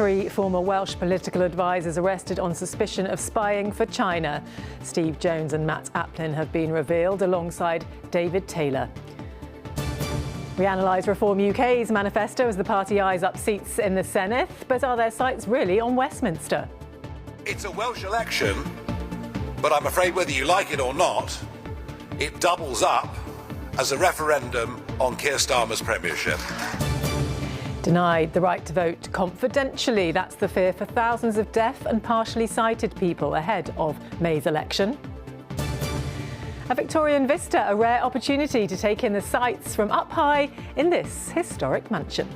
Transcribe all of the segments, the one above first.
3 former Welsh political advisers arrested on suspicion of spying for China. Steve Jones and Matt Applin have been revealed alongside David Taylor. We analyse Reform UK's manifesto as the party eyes up seats in the Senedd. But are their sights really on Westminster? It's a Welsh election, but I'm afraid whether you like it or not, it doubles up as a referendum on Keir Starmer's premiership. Denied the right to vote confidentially. That's the fear for thousands of deaf and partially sighted people ahead of May's election. A Victorian vista, a rare opportunity to take in the sights from up high in this historic mansion.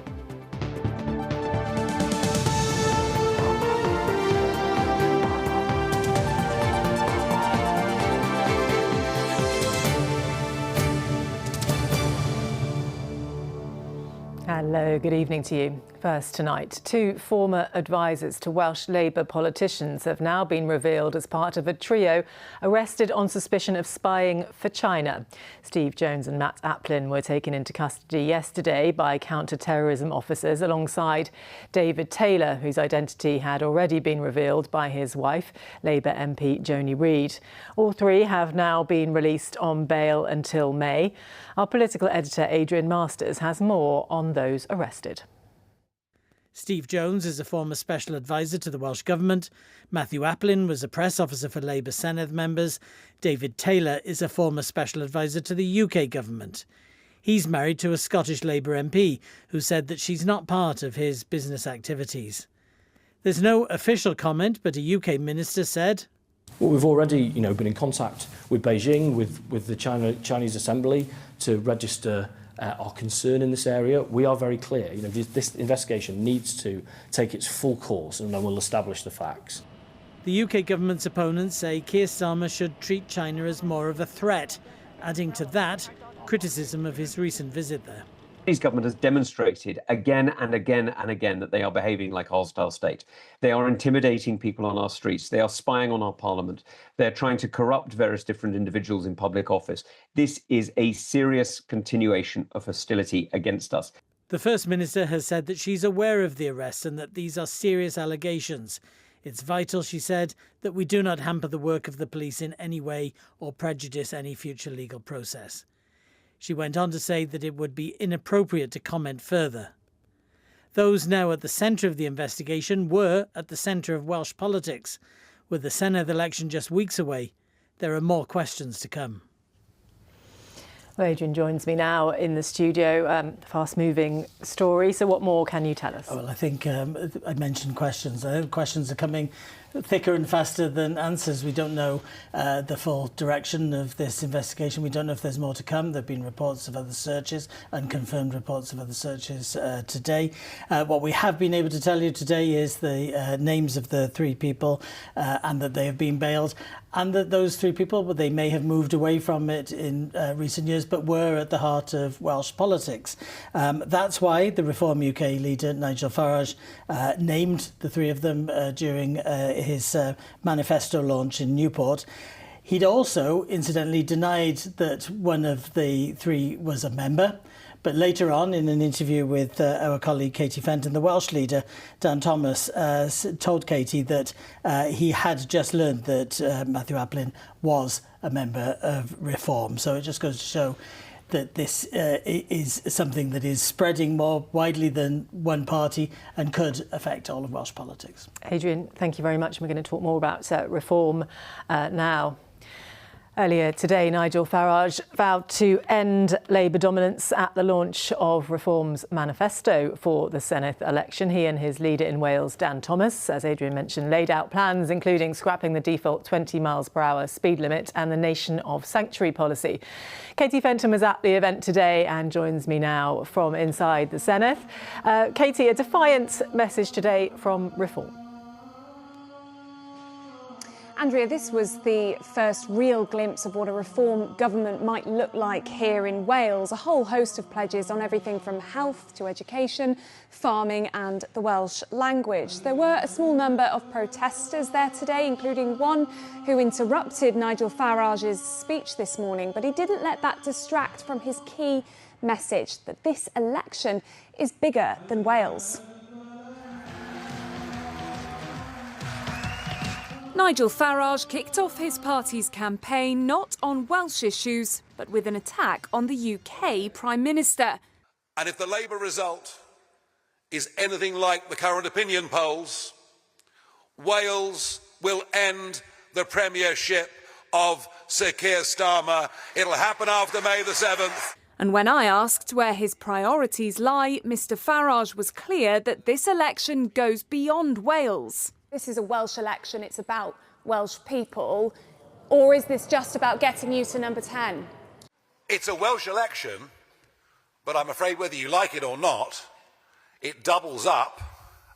Hello, good evening to you. First tonight, 2 former advisers to Welsh Labour politicians have now been revealed as part of a trio arrested on suspicion of spying for China. Steve Jones and Matt Applin were taken into custody yesterday by counter-terrorism officers alongside David Taylor, whose identity had already been revealed by his wife, Labour MP Joni Reid. All 3 have now been released on bail until May. Our political editor Adrian Masters has more on those arrested. Steve Jones is a former special advisor to the Welsh Government. Matthew Applin was a press officer for Labour Senedd members. David Taylor is a former special advisor to the UK Government. He's married to a Scottish Labour MP who said that she's not part of his business activities. There's no official comment, but a UK minister said, Well, we've already, been in contact with Beijing, with the Chinese Assembly to register our concern in this area. We are very clear. This investigation needs to take its full course, and then we'll establish the facts. The UK government's opponents say Keir Starmer should treat China as more of a threat, adding to that criticism of his recent visit there. Chinese government has demonstrated again and again and again that they are behaving like a hostile state. They are intimidating people on our streets. They are spying on our parliament. They're trying to corrupt various different individuals in public office. This is a serious continuation of hostility against us. The First Minister has said that she's aware of the arrests and that these are serious allegations. It's vital, she said, that we do not hamper the work of the police in any way or prejudice any future legal process. She went on to say that it would be inappropriate to comment further. Those now at the centre of the investigation were at the centre of Welsh politics. With the Senedd election just weeks away, there are more questions to come. Well, Adrian joins me now in the studio. Fast-moving story. So what more can you tell us? Well, I think I mentioned questions. I think questions are coming thicker and faster than answers. We don't know the full direction of this investigation. We don't know if there's more to come. There have been reports of other searches, unconfirmed reports of other searches today. What we have been able to tell you today is the names of the 3 people and that they have been bailed, and that those 3 people, they may have moved away from it in recent years, but were at the heart of Welsh politics. That's why the Reform UK leader, Nigel Farage, named the 3 of them during his manifesto launch in Newport. He'd also, incidentally, denied that one of the 3 was a member. But later on, in an interview with our colleague Katie Fenton, the Welsh leader, Dan Thomas, told Katie that he had just learned that Matthew Applin was a member of Reform. So it just goes to show that this is something that is spreading more widely than one party and could affect all of Welsh politics. Adrian, thank you very much. We're going to talk more about Reform now. Earlier today, Nigel Farage vowed to end Labour dominance at the launch of Reform's manifesto for the Senedd election. He and his leader in Wales, Dan Thomas, as Adrian mentioned, laid out plans including scrapping the default 20 miles per hour speed limit and the nation of sanctuary policy. Katie Fenton was at the event today and joins me now from inside the Senedd. Katie, a defiant message today from Reform. Andrea, this was the first real glimpse of what a Reform government might look like here in Wales. A whole host of pledges on everything from health to education, farming and the Welsh language. There were a small number of protesters there today, including one who interrupted Nigel Farage's speech this morning, but he didn't let that distract from his key message that this election is bigger than Wales. Nigel Farage kicked off his party's campaign not on Welsh issues, but with an attack on the UK Prime Minister. And if the Labour result is anything like the current opinion polls, Wales will end the premiership of Sir Keir Starmer. It'll happen after May the 7th. And when I asked where his priorities lie, Mr Farage was clear that this election goes beyond Wales. This is a Welsh election, it's about Welsh people, or is this just about getting you to number 10? It's a Welsh election, but I'm afraid whether you like it or not, it doubles up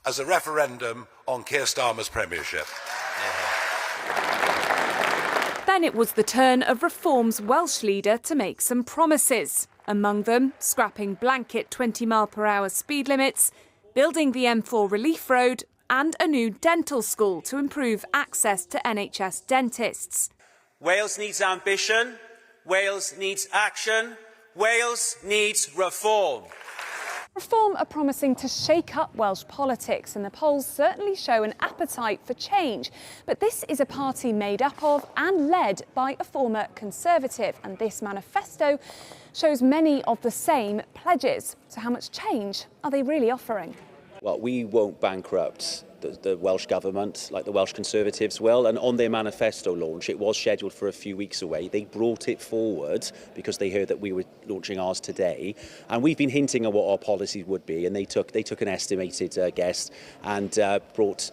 as a referendum on Keir Starmer's premiership. Then it was the turn of Reform's Welsh leader to make some promises. Among them, scrapping blanket 20-mile-per-hour speed limits, building the M4 relief road, and a new dental school to improve access to NHS dentists. Wales needs ambition, Wales needs action, Wales needs reform. Reform are promising to shake up Welsh politics, and the polls certainly show an appetite for change. But this is a party made up of and led by a former Conservative, and this manifesto shows many of the same pledges. So how much change are they really offering? Well, we won't bankrupt the Welsh Government like the Welsh Conservatives will, and on their manifesto launch, it was scheduled for a few weeks away. They brought it forward because they heard that we were launching ours today, and we've been hinting at what our policies would be, and they took an estimated guess and brought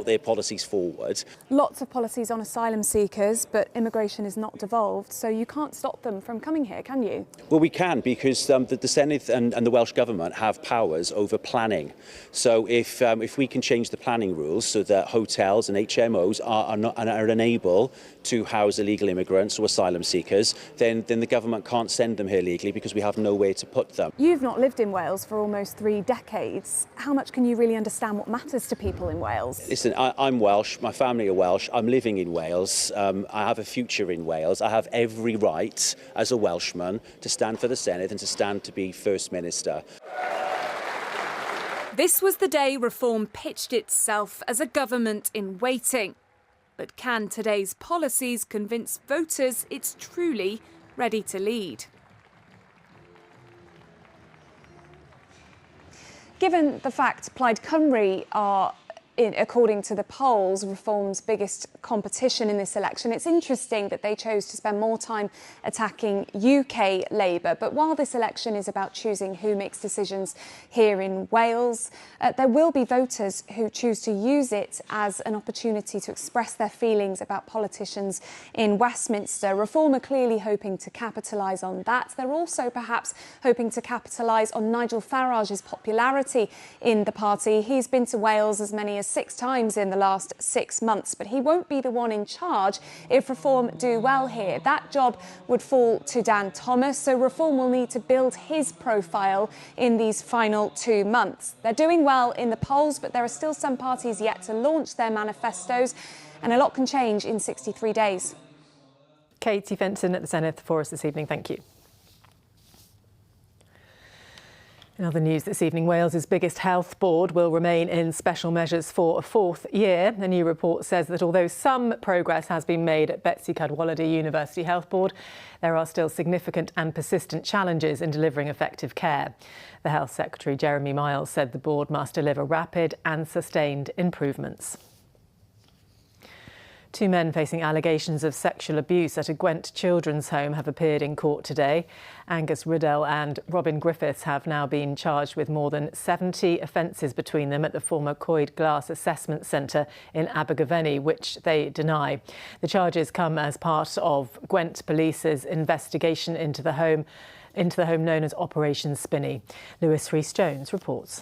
their policies forward. Lots of policies on asylum seekers, but immigration is not devolved, so you can't stop them from coming here, can you? Well, we can, because the Senedd and the Welsh Government have powers over planning. So if we can change the planning rules so that hotels and HMOs are unable to house illegal immigrants or asylum seekers, then the government can't send them here legally because we have nowhere to put them. You've not lived in Wales for almost 3 decades. How much can you really understand what matters to people in Wales? Listen, I'm Welsh, my family are Welsh, I'm living in Wales, I have a future in Wales, I have every right as a Welshman to stand for the Senedd and to stand to be First Minister. This was the day Reform pitched itself as a government in waiting. But can today's policies convince voters it's truly ready to lead? Given the fact Plaid Cymru are, according to the polls, Reform's biggest competition in this election, it's interesting that they chose to spend more time attacking UK Labour. But while this election is about choosing who makes decisions here in Wales, there will be voters who choose to use it as an opportunity to express their feelings about politicians in Westminster. Reform are clearly hoping to capitalise on that. They're also perhaps hoping to capitalise on Nigel Farage's popularity in the party. He's been to Wales as many as 6 times in the last 6 months, but he won't be the one in charge if Reform do well here. That job would fall to Dan Thomas, so Reform will need to build his profile in these final 2 months. They're doing well in the polls, but there are still some parties yet to launch their manifestos, and a lot can change in 63 days. Katie Fenton at the Senedd for us this evening. Thank you. In other news this evening, Wales's biggest health board will remain in special measures for a 4th year. A new report says that although some progress has been made at Betsi Cadwaladr University Health Board, there are still significant and persistent challenges in delivering effective care. The Health Secretary, Jeremy Miles, said the board must deliver rapid and sustained improvements. 2 men facing allegations of sexual abuse at a Gwent children's home have appeared in court today. Angus Riddell and Robin Griffiths have now been charged with more than 70 offences between them at the former Coed Glas Assessment Centre in Abergavenny, which they deny. The charges come as part of Gwent Police's investigation into the home known as Operation Spinney. Lewis Rhys-Jones reports.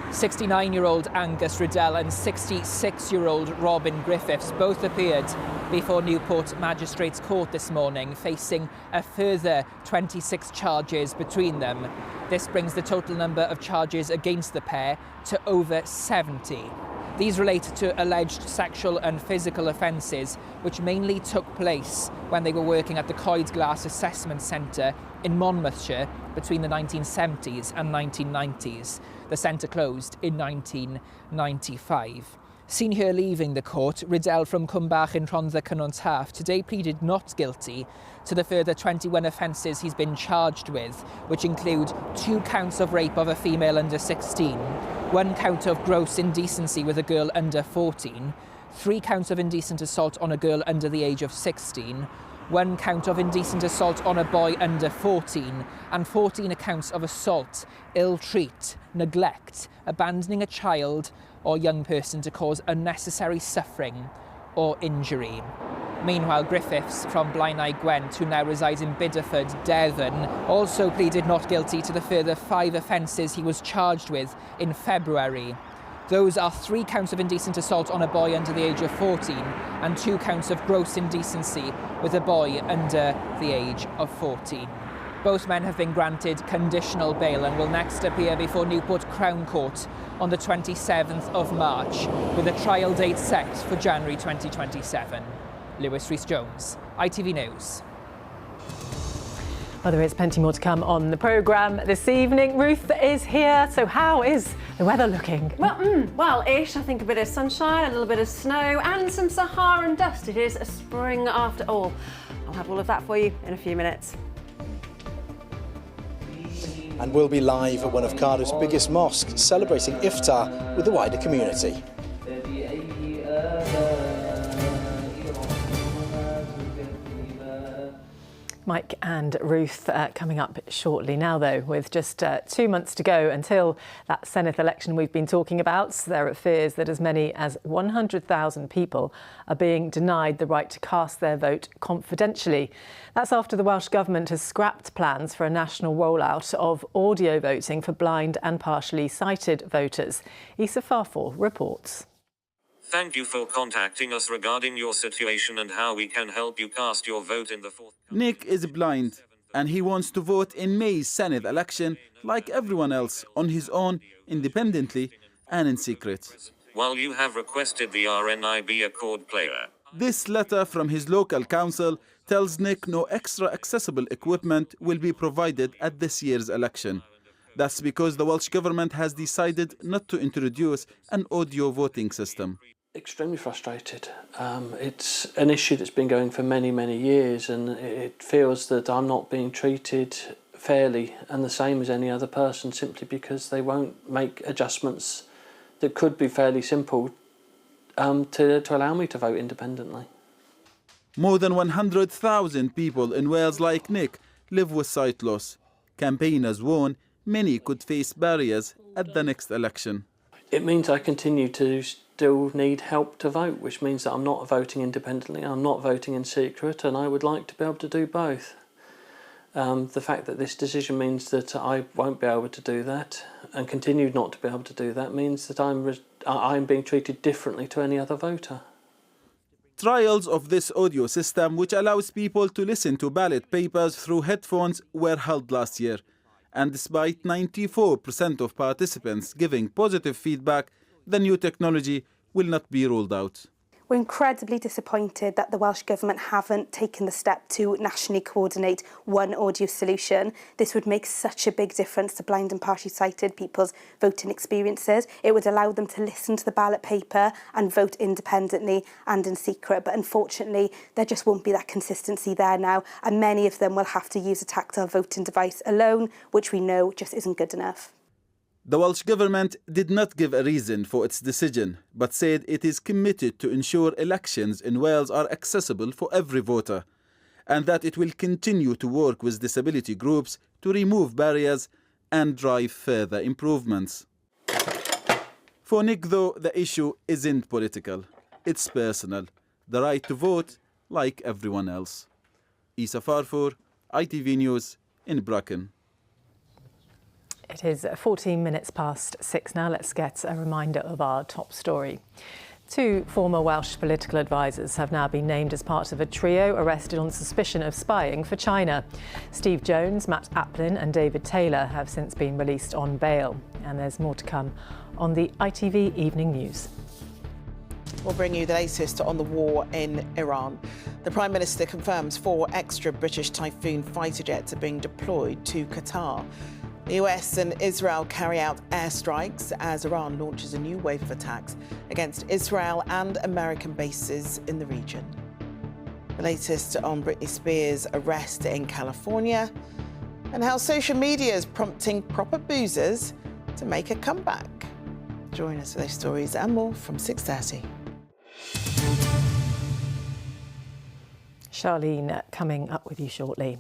69-year-old Angus Riddell and 66-year-old Robin Griffiths both appeared before Newport Magistrates Court this morning, facing a further 26 charges between them. This brings the total number of charges against the pair to over 70. These relate to alleged sexual and physical offences, which mainly took place when they were working at the Coed Glas Assessment Centre in Monmouthshire between the 1970s and 1990s. The centre closed in 1995. Seen here leaving the court, Riddell from Cumbach in Rhondda Cynon Taf today pleaded not guilty to the further 21 offences he's been charged with, which include 2 counts of rape of a female under 16, 1 count of gross indecency with a girl under 14, 3 counts of indecent assault on a girl under the age of 16, 1 count of indecent assault on a boy under 14, and 14 accounts of assault, ill treat, neglect, abandoning a child or young person to cause unnecessary suffering or injury. Meanwhile, Griffiths from Blaenau Gwent, who now resides in Bideford, Devon, also pleaded not guilty to the further 5 offences he was charged with in February. Those are 3 counts of indecent assault on a boy under the age of 14 and 2 counts of gross indecency with a boy under the age of 14. Both men have been granted conditional bail and will next appear before Newport Crown Court on the 27th of March, with a trial date set for January 2027. Lewis Rhys-Jones, ITV News. Well, there is plenty more to come on the programme this evening. Ruth is here, so how is the weather looking? Well-ish. I think a bit of sunshine, a little bit of snow and some Saharan dust. It is a spring after all. I'll have all of that for you in a few minutes. And we'll be live at one of Cardiff's biggest mosques, celebrating iftar with the wider community. Mike and Ruth coming up shortly. Now, though, with just 2 months to go until that Senedd election we've been talking about, there are fears that as many as 100,000 people are being denied the right to cast their vote confidentially. That's after the Welsh Government has scrapped plans for a national rollout of audio voting for blind and partially sighted voters. Isa Farfor reports. Thank you for contacting us regarding your situation and how we can help you cast your vote in the fourth. Nick is blind and he wants to vote in May's Senedd election like everyone else, on his own, independently and in secret. While you have requested the RNIB Accord player. This letter from his local council tells Nick no extra accessible equipment will be provided at this year's election. That's because the Welsh Government has decided not to introduce an audio voting system. Extremely frustrated. It's an issue that's been going for many, many years, and it feels that I'm not being treated fairly and the same as any other person, simply because they won't make adjustments that could be fairly simple to allow me to vote independently. More than 100,000 people in Wales like Nick live with sight loss. Campaigners warn many could face barriers at the next election. It means I continue to still need help to vote, which means that I'm not voting independently, I'm not voting in secret, and I would like to be able to do both. The fact that this decision means that I won't be able to do that and continue not to be able to do that means that I'm being treated differently to any other voter. Trials of this audio system, which allows people to listen to ballot papers through headphones, were held last year. And despite 94% of participants giving positive feedback, the new technology will not be ruled out. We're incredibly disappointed that the Welsh Government haven't taken the step to nationally coordinate one audio solution. This would make such a big difference to blind and partially sighted people's voting experiences. It would allow them to listen to the ballot paper and vote independently and in secret. But unfortunately, there just won't be that consistency there now, and many of them will have to use a tactile voting device alone, which we know just isn't good enough. The Welsh Government did not give a reason for its decision, but said it is committed to ensure elections in Wales are accessible for every voter, and that it will continue to work with disability groups to remove barriers and drive further improvements. For Nick, though, the issue isn't political. It's personal. The right to vote like everyone else. Isa Farfor, ITV News in Bracken. It is 14 minutes past 6 now. Let's get a reminder of our top story. 2 former Welsh political advisers have now been named as part of a trio arrested on suspicion of spying for China. Steve Jones, Matt Applin and David Taylor have since been released on bail. And there's more to come on the ITV Evening News. We'll bring you the latest on the war in Iran. The Prime Minister confirms 4 extra British Typhoon fighter jets are being deployed to Qatar. The US and Israel carry out airstrikes as Iran launches a new wave of attacks against Israel and American bases in the region. The latest on Britney Spears' arrest in California, and how social media is prompting proper boozers to make a comeback. Join us for those stories and more from 6:30. Charlene coming up with you shortly.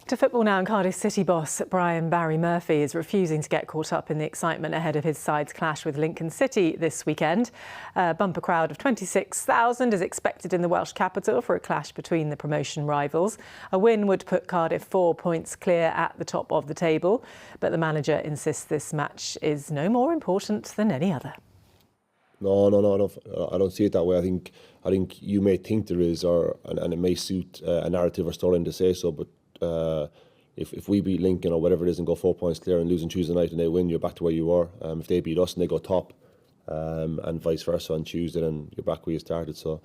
To football now, and Cardiff City boss Barry Murphy is refusing to get caught up in the excitement ahead of his side's clash with Lincoln City this weekend. A bumper crowd of 26,000 is expected in the Welsh capital for a clash between the promotion rivals. A win would put Cardiff 4 points clear at the top of the table, but the manager insists this match is no more important than any other. No, I don't see it that way. I think you may think there is, and it may suit a narrative or storyline to say so, but if we beat Lincoln or whatever it is and go 4 points clear and lose on Tuesday night and they win, you're back to where you were. If they beat us and they go top, and vice versa on Tuesday, then you're back where you started. So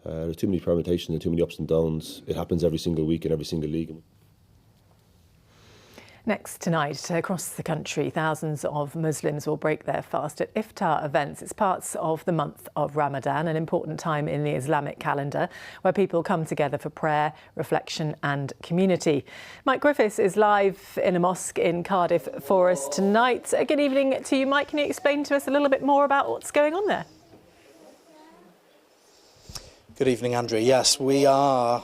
there's too many permutations and too many ups and downs. It happens every single week in every single league. Next tonight, across the country, thousands of Muslims will break their fast at iftar events. It's parts of the month of Ramadan, an important time in the Islamic calendar, where people come together for prayer, reflection and community. Mike Griffiths is live in a mosque in Cardiff for us tonight. Good evening to you, Mike. Can you explain to us a little bit more about what's going on there? Good evening, Andrea. Yes, we are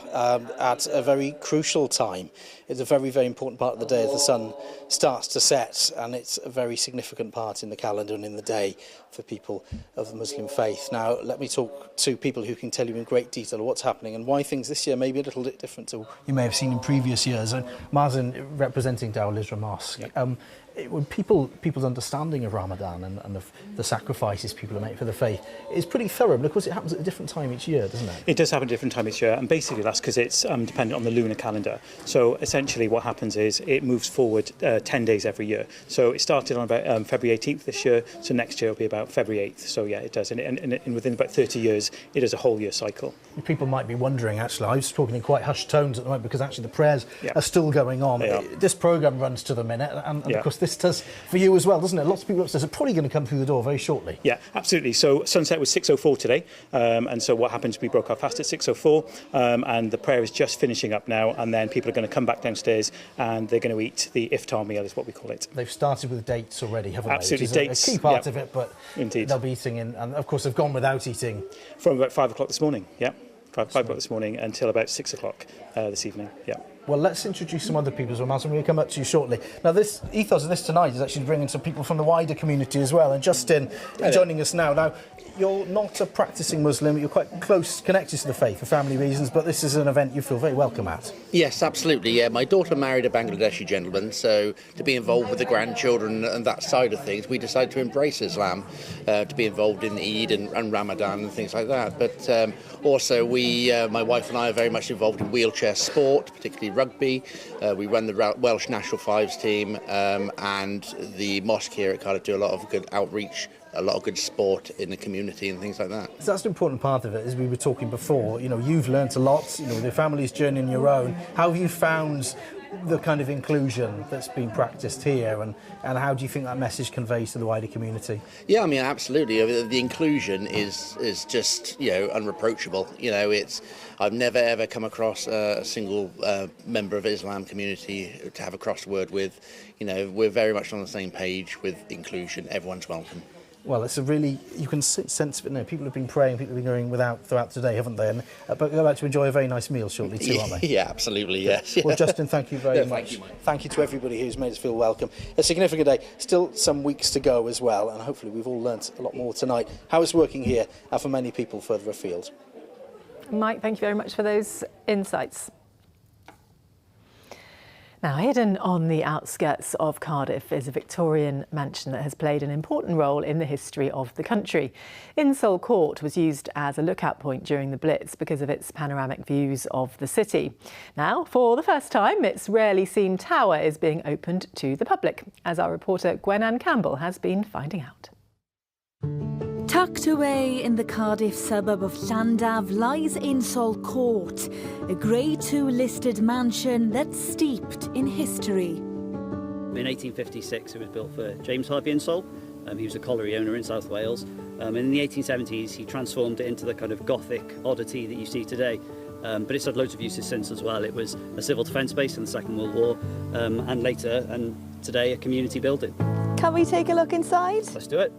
at a very crucial time. It's a very, very important part of the day as the sun starts to set, and it's a very significant part in the calendar and in the day for people of the Muslim faith. Now, let me talk to people who can tell you in great detail what's happening and why things this year may be a little bit different to you may have seen in previous years. And Mazen, representing Dawr al-Isra Mosque, people's understanding of Ramadan and of the sacrifices people make for the faith is pretty thorough, but of course it happens at a different time each year, doesn't it? It does happen at a different time each year, and basically that's because it's dependent on the lunar calendar. So essentially what happens is it moves forward 10 days every year. So it started on about February 18th this year, so next year will be about February 8th. So yeah, it does, and within about 30 years it is a whole year cycle. People might be wondering, actually, I was talking in quite hushed tones at the moment because actually the prayers are still going on. This programme runs to the minute, and of course this does for you as well, doesn't it? Lots of people upstairs are probably going to come through the door very shortly. Yeah, absolutely. So sunset was 6:04 today, and so what happened is we broke our fast at 6:04, and the prayer is just finishing up now, and then people are going to come back downstairs and they're going to eat the iftar meal, is what we call it. They've started with dates already, haven't Absolutely, they? dates. A key part of it, but indeed they'll be eating in, and of course they've gone without eating from about 5 o'clock this morning. Yeah, 5 o'clock this morning until about 6 o'clock this evening. Yeah. Well, let's introduce some other people as well, Mazen. We'll come up to you shortly. Now, this ethos of this tonight is actually bringing some people from the wider community as well. And Justin joining us now. Now, you're not a practising Muslim. You're quite close connected to the faith for family reasons, but this is an event you feel very welcome at. Yes, absolutely. Yeah, my daughter married a Bangladeshi gentleman, so to be involved with the grandchildren and that side of things, we decided to embrace Islam, to be involved in Eid and Ramadan and things like that. But also, my wife and I are very much involved in wheelchair sport, particularly rugby. We run the Welsh National Fives team, and the mosque here at Cardiff do a lot of good outreach, a lot of good sport in the community and things like that. So that's an important part of it, as we were talking before. You know, you've learnt a lot, you know, with your family's journey and your own. How have you found the kind of inclusion that's been practised here, and how do you think that message conveys to the wider community? Yeah, I mean, absolutely. The inclusion is just, you know, unreproachable. You know, I've never ever come across a single member of Islam community to have a crossword with. You know, we're very much on the same page with inclusion. Everyone's welcome. Well, it's a really, you can sense of it now. People have been praying, people have been going without throughout today, haven't they? And, but they're about to enjoy a very nice meal shortly too, aren't they? Yeah, absolutely, yes. Well, Justin, thank you very much. Thank you, Mike. Thank you to everybody who's made us feel welcome. A significant day, still some weeks to go as well, and hopefully we've all learnt a lot more tonight. How it's working here, and for many people further afield. Mike, thank you very much for those insights. Now, hidden on the outskirts of Cardiff is a Victorian mansion that has played an important role in the history of the country. Insole Court was used as a lookout point during the Blitz because of its panoramic views of the city. Now, for the first time, its rarely seen tower is being opened to the public, as our reporter Gwen-Anne Campbell has been finding out. Tucked away in the Cardiff suburb of Llandaff lies Insole Court, a Grade 2 listed mansion that's steeped in history. In 1856, it was built for James Harvey Insole. He was a colliery owner in South Wales. And in the 1870s, he transformed it into the kind of Gothic oddity that you see today. But it's had loads of uses since as well. It was a civil defence base in the Second World War, and later, and today, a community building. Can we take a look inside? Let's do it.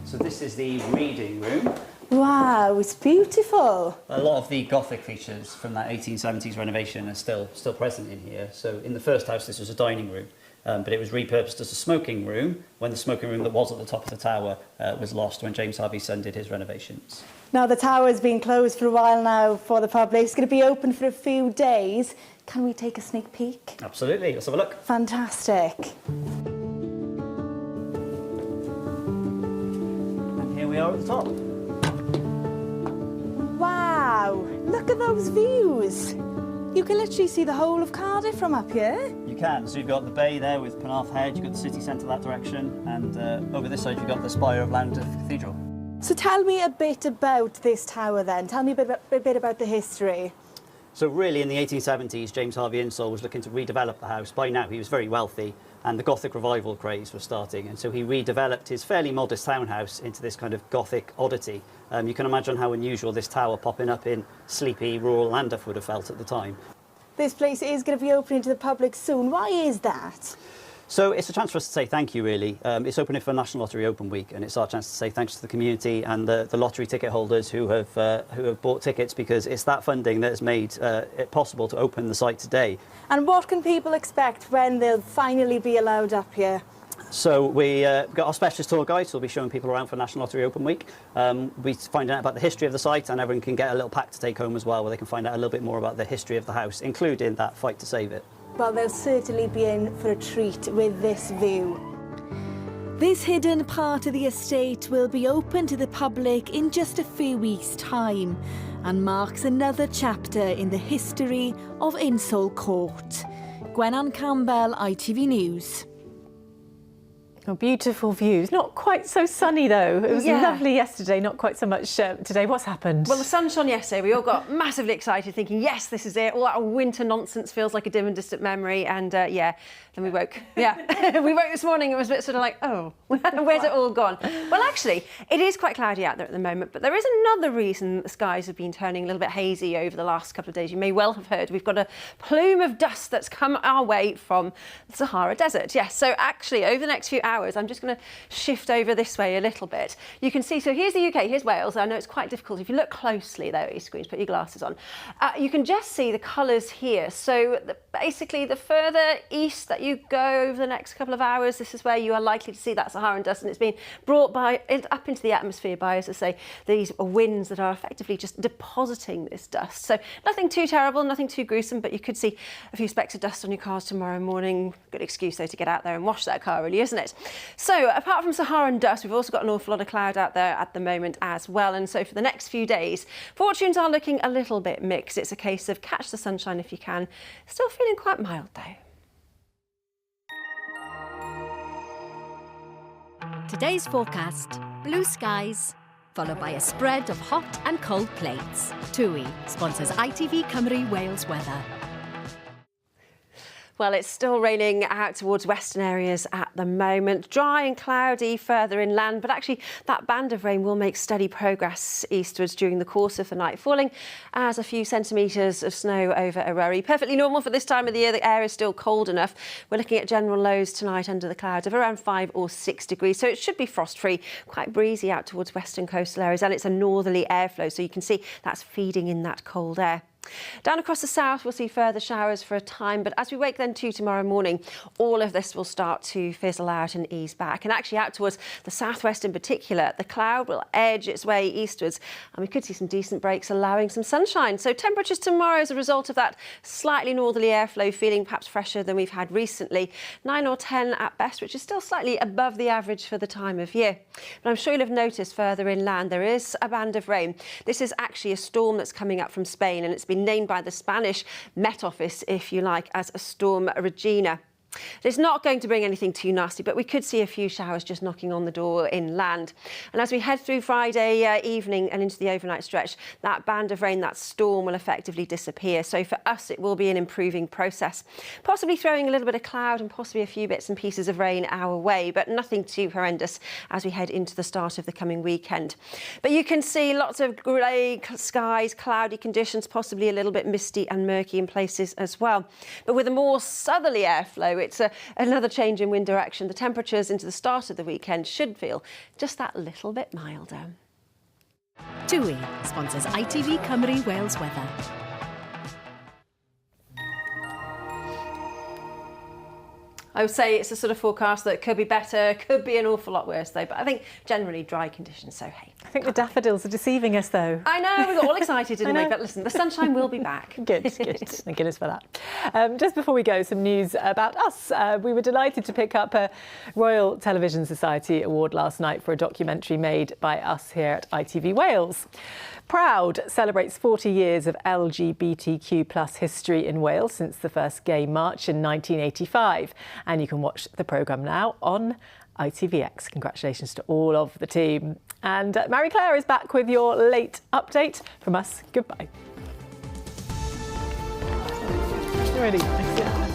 So this is the reading room. Wow, it's beautiful. A lot of the Gothic features from that 1870s renovation are still present in here. So in the first house, this was a dining room, but it was repurposed as a smoking room when the smoking room that was at the top of the tower was lost when James Harvey's son did his renovations. Now, the tower's been closed for a while now for the public. It's going to be open for a few days. Can we take a sneak peek? Absolutely, let's have a look. Fantastic. And here we are at the top. Wow, look at those views. You can literally see the whole of Cardiff from up here. You can. So you've got the bay there with Penarth Hedge, you've got the city centre that direction, and over this side you've got the spire of Llandaff Cathedral. So tell me a bit about this tower then. Tell me a bit about the history. So really in the 1870s, James Harvey Insole was looking to redevelop the house. By now he was very wealthy and the Gothic revival craze was starting, and so he redeveloped his fairly modest townhouse into this kind of Gothic oddity. You can imagine how unusual this tower popping up in sleepy rural Llandaff would have felt at the time. This place is going to be opening to the public soon. Why is that? So it's a chance for us to say thank you, really. It's opening for National Lottery Open Week, and it's our chance to say thanks to the community and the lottery ticket holders who have bought tickets, because it's that funding that has made it possible to open the site today. And what can people expect when they'll finally be allowed up here? So we got our specialist tour guide, so we'll be showing people around for National Lottery Open Week. We'll be finding out about the history of the site, and everyone can get a little pack to take home as well, where they can find out a little bit more about the history of the house, including that fight to save it. Well, they'll certainly be in for a treat with this view. This hidden part of the estate will be open to the public in just a few weeks' time and marks another chapter in the history of Insole Court. Gwenann Campbell, ITV News. Oh, beautiful views. Not quite so sunny though. It was lovely yesterday, not quite so much today. What's happened? Well, the sun shone yesterday. We all got massively excited, thinking, yes, this is it. All that winter nonsense feels like a dim and distant memory. And then we woke. We woke this morning. It was a bit sort of like, oh, where's it all gone? Well, actually, it is quite cloudy out there at the moment. But there is another reason the skies have been turning a little bit hazy over the last couple of days. You may well have heard we've got a plume of dust that's come our way from the Sahara Desert. Yes, so actually, over the next few hours, I'm just going to shift over this way a little bit. You can see, so here's the UK, here's Wales. I know it's quite difficult. If you look closely there, your screens, put your glasses on. You can just see the colours here. So basically, the further east that you go over the next couple of hours, this is where you are likely to see that Saharan dust, and it's been brought up into the atmosphere by, as I say, these winds that are effectively just depositing this dust. So nothing too terrible, nothing too gruesome, but you could see a few specks of dust on your cars tomorrow morning. Good excuse, though, to get out there and wash that car, really, isn't it? So apart from Saharan dust, we've also got an awful lot of cloud out there at the moment as well. And so for the next few days, fortunes are looking a little bit mixed. It's a case of catch the sunshine if you can. Still feeling quite mild, though. Today's forecast, blue skies, followed by a spread of hot and cold plates. TUI sponsors ITV Cymru Wales weather. Well, it's still raining out towards western areas at the moment. Dry and cloudy further inland, but actually that band of rain will make steady progress eastwards during the course of the night, falling as a few centimetres of snow over Eryri. Perfectly normal for this time of the year. The air is still cold enough. We're looking at general lows tonight under the clouds of around 5 or 6 degrees, so it should be frost-free, quite breezy out towards western coastal areas, and it's a northerly airflow, so you can see that's feeding in that cold air. Down across the south, we'll see further showers for a time, but as we wake then to tomorrow morning, all of this will start to fizzle out and ease back. And actually out towards the southwest in particular, the cloud will edge its way eastwards, and we could see some decent breaks allowing some sunshine. So temperatures tomorrow as a result of that slightly northerly airflow feeling perhaps fresher than we've had recently. 9 or 10 at best, which is still slightly above the average for the time of year. But I'm sure you'll have noticed further inland there is a band of rain. This is actually a storm that's coming up from Spain, and it's been named by the Spanish Met Office, if you like, as a Storm Regina. It's not going to bring anything too nasty, but we could see a few showers just knocking on the door inland. And as we head through Friday evening and into the overnight stretch, that band of rain, that storm, will effectively disappear. So for us, it will be an improving process, possibly throwing a little bit of cloud and possibly a few bits and pieces of rain our way, but nothing too horrendous as we head into the start of the coming weekend. But you can see lots of grey skies, cloudy conditions, possibly a little bit misty and murky in places as well. But with a more southerly airflow, it's another change in wind direction. The temperatures into the start of the weekend should feel just that little bit milder. TUI sponsors ITV Cymru Wales weather. I would say it's a sort of forecast that could be better, could be an awful lot worse though, but I think generally dry conditions, so hey. I think the daffodils are deceiving us though. I know, we got all excited, didn't we? But listen, the sunshine will be back. Good. Thank goodness for that. Just before we go, some news about us. We were delighted to pick up a Royal Television Society award last night for a documentary made by us here at ITV Wales. Proud celebrates 40 years of LGBTQ+ history in Wales since the first gay march in 1985. And you can watch the programme now on ITVX. Congratulations to all of the team. And Mary Claire is back with your late update. From us, goodbye. Ready?